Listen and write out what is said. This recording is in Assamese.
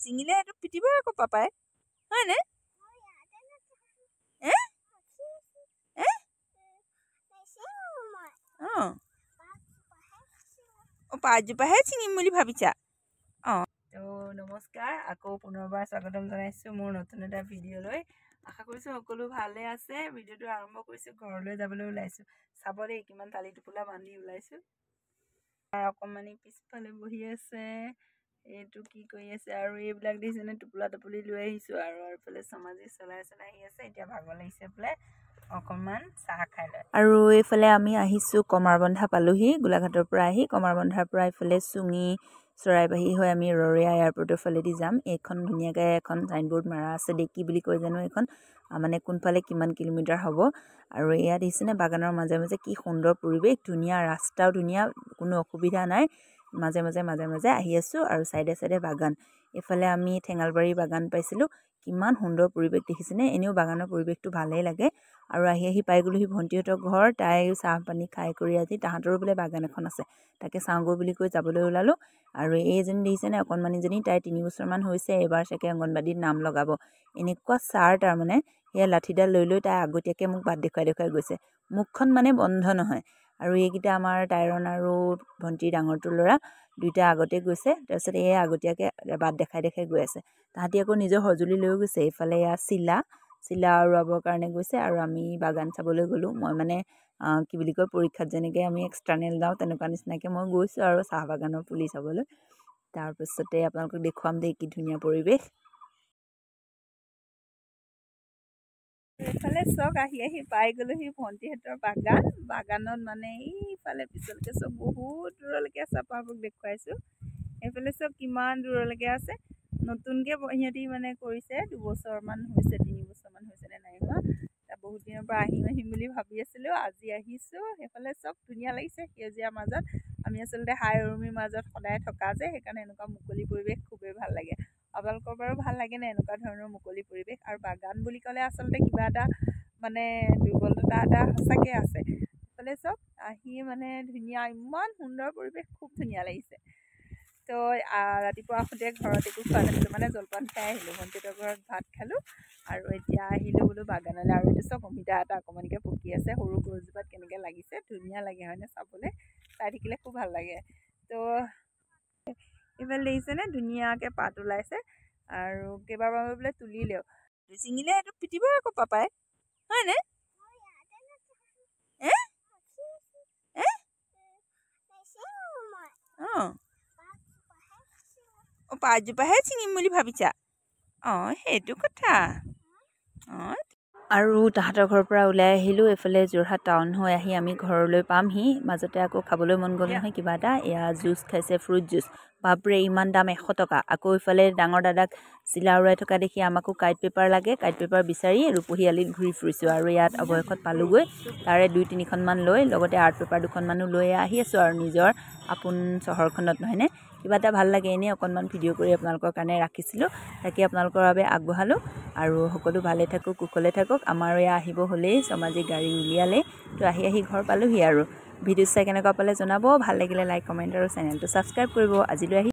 চিঙিলে এইটো পিটিব আকৌ পাপাই হয়নে পাঁচজোপাহে ছিঙিম বুলি ভাবিছা তো নমস্কাৰ আকৌ পুনৰবাৰ স্বাগতম জনাইছোঁ মোৰ নতুন এটা ভিডিঅ'লৈ আশা কৰিছোঁ সকলো ভালে আছে ভিডিঅ'টো আৰম্ভ কৰিছোঁ ঘৰলৈ যাবলৈ ওলাইছোঁ চাব দেই কিমান তালি টোপোলা বান্ধি ওলাইছোঁ আৰু অকণমানি পিছফালে বহি আছে এইটো কি কৰি আছে আৰু এইবিলাক দেখিছেনে টোপোলা টোপলি লৈ আহিছোঁ আৰু এইফালে চমাজি চলাই আহি আছে এতিয়া ভাগৰ লাগিছে বোলে অকণমান চাহ খাই লয় আৰু এইফালে আমি আহিছোঁ কমাৰবন্ধা পালোহি গোলাঘাটৰ পৰা আহি কমাৰবন্ধাৰ পৰা এইফালে চুঙি চৰাইবাহী হৈ আমি ৰৰৈয়া এয়াৰপৰ্টৰ ফালেদি যাম এইখন ধুনীয়াকৈ এখন চাইনবোৰ্ড মাৰা আছে দে কি বুলি কয় জানো এইখন মানে কোনফালে কিমান কিলোমিটাৰ হ'ব আৰু ইয়াত দেখিছেনে বাগানৰ মাজে মাজে কি সুন্দৰ পৰিৱেশ ধুনীয়া ৰাস্তাও ধুনীয়া কোনো অসুবিধা নাই মাজে মাজে আহি আছোঁ আৰু চাইডে চাইডে বাগান এইফালে আমি ঠেঙালবাৰী বাগান পাইছিলোঁ কিমান সুন্দৰ পৰিৱেশ দেখিছেনে এনেও বাগানৰ পৰিৱেশটো ভালেই লাগে আৰু আহি পাই গ'লোহি ভণ্টিহঁতৰ ঘৰ তাই চাহ পানী খাই কৰি আজি তাহাঁতৰো বোলে বাগান এখন আছে তাকে চাওঁগৈ বুলি কৈ যাবলৈ ওলালোঁ আৰু এইজনী দেখিছেনে অকণমানিজনী তাই 3 বছৰমান হৈছে এইবাৰ চাগে অংগনবাড়ীত নাম লগাব এনেকুৱা ছাৰ তাৰমানে সেয়া লাঠিডাল লৈ তাই আগতীয়াকৈ মোক বাট দেখুৱাই গৈছে মুখখন মানে বন্ধ নহয় আৰু এইকেইটা আমাৰ তাইৰণ আৰু ভণ্টিৰ ডাঙৰটোৰ ল'ৰা দুইটা আগতে গৈছে তাৰপিছত এই আগতীয়াকৈ বাট দেখাই গৈ আছে তাহাঁতি আকৌ নিজৰ সঁজুলি লৈ গৈছে এইফালে এয়া চিলা উৰুৱাবৰ কাৰণে গৈছে আৰু আমি বাগান চাবলৈ গ'লোঁ মই মানে কি বুলি কয় পৰীক্ষাত যেনেকৈ আমি এক্সটাৰ্নেল যাওঁ তেনেকুৱা নিচিনাকৈ মই গৈছোঁ আৰু চাহ বাগানৰ পুলি চাবলৈ তাৰপিছতে আপোনালোকক দেখুৱাম দেই কি ধুনীয়া পৰিৱেশ এইফালে চক আহি পাই গ'লোহি ভণ্টিহঁতৰ বাগানত মানে এইফালে পিছলৈকে চব বহুত দূৰলৈকে আছে আপোনালোকক দেখুৱাইছোঁ এইফালে চব কিমান দূৰলৈকে আছে নতুনকৈ সিহঁতি মানে কৰিছে 2 বছৰমান হৈছে 3 বছৰমান হৈছে নে নাই হোৱা বহুত দিনৰ পৰা আহিম বুলি ভাবি আছিলোঁ আজি আহিছোঁ সেইফালে চব ধুনীয়া লাগিছে সেউজীয়াৰ মাজত আমি আচলতে হাই উৰুমিৰ মাজত সদায় থকা যে সেইকাৰণে এনেকুৱা মুকলি পৰিৱেশ খুবেই ভাল লাগে আপোনালোকৰ বাৰু ভাল লাগেনে এনেকুৱা ধৰণৰ মুকলি পৰিৱেশ আৰু বাগান বুলি ক'লে আচলতে কিবা এটা মানে দুৰ্বলতা এটা সঁচাকৈ আছে সেইফালে চব আহি মানে ধুনীয়া ইমান সুন্দৰ পৰিৱেশ খুব ধুনীয়া লাগিছে তো ৰাতিপুৱা আহোঁতে ঘৰত একো খোৱা নাছিলোঁ মানে জলপান খাই আহিলোঁ ভণ্টিহঁতৰ ঘৰত ভাত খালোঁ আৰু এতিয়া আহিলোঁ বোলো বাগানলৈ আৰু এইটো চব অমিতা এটা অকণমানকৈ পকি আছে সৰু গছজোপাত কেনেকৈ লাগিছে ধুনীয়া লাগে হয়নে চাবলৈ চাই থাকিলে খুব ভাল লাগে তো এইফালে দেখিছেনে ধুনীয়াকৈ পাত ওলাইছে আৰু কেইবাবাৰ বোলে তুলিলেও ছিঙিলে এইটো পিটিব আকৌ পাপাই হয়নে পাঁচজোপাহে ছিঙিম বুলি ভাবিছা সেইটো কথা আৰু তাহাঁতৰ ঘৰৰ পৰা ওলাই আহিলোঁ এইফালে যোৰহাট টাউন হৈ আহি আমি ঘৰলৈ পামহি মাজতে আকৌ খাবলৈ মন গ'ল নহয় কিবা এটা এয়া জুচ খাইছে ফ্ৰুট জুচ বাপৰে ইমান দাম 100 টকা আকৌ ইফালে ডাঙৰ দাদাক চিলা উৰাই থকা দেখি আমাকো কাইট পেপাৰ লাগে কাইট পেপাৰ বিচাৰি ৰূপহী আলিত ঘূৰি ফুৰিছোঁ আৰু ইয়াত অৱশেষত পালোঁগৈ তাৰে 2-3খনমান লৈ লগতে আৰ্ট পেপাৰ 2খনমানো লৈ আহি আছোঁ আৰু নিজৰ আপোন চহৰখনত নহয়নে কিবা এটা ভাল লাগে এনেই অকণমান ভিডিঅ' কৰি আপোনালোকৰ কাৰণে ৰাখিছিলোঁ তাকে আপোনালোকৰ বাবে আগবঢ়ালোঁ আৰু সকলো ভালে থাকক কুশলে থাকক আমাৰ এয়া আহিব হ'লেই সমাজি গাড়ী উলিয়ালে তো আহি ঘৰ পালোহি আৰু ভিডিঅ' চাই কেনেকুৱা পালে জনাব ভাল লাগিলে লাইক কমেণ্ট আৰু চেনেলটো ছাবস্ক্ৰাইব কৰিব আজিলৈ আহি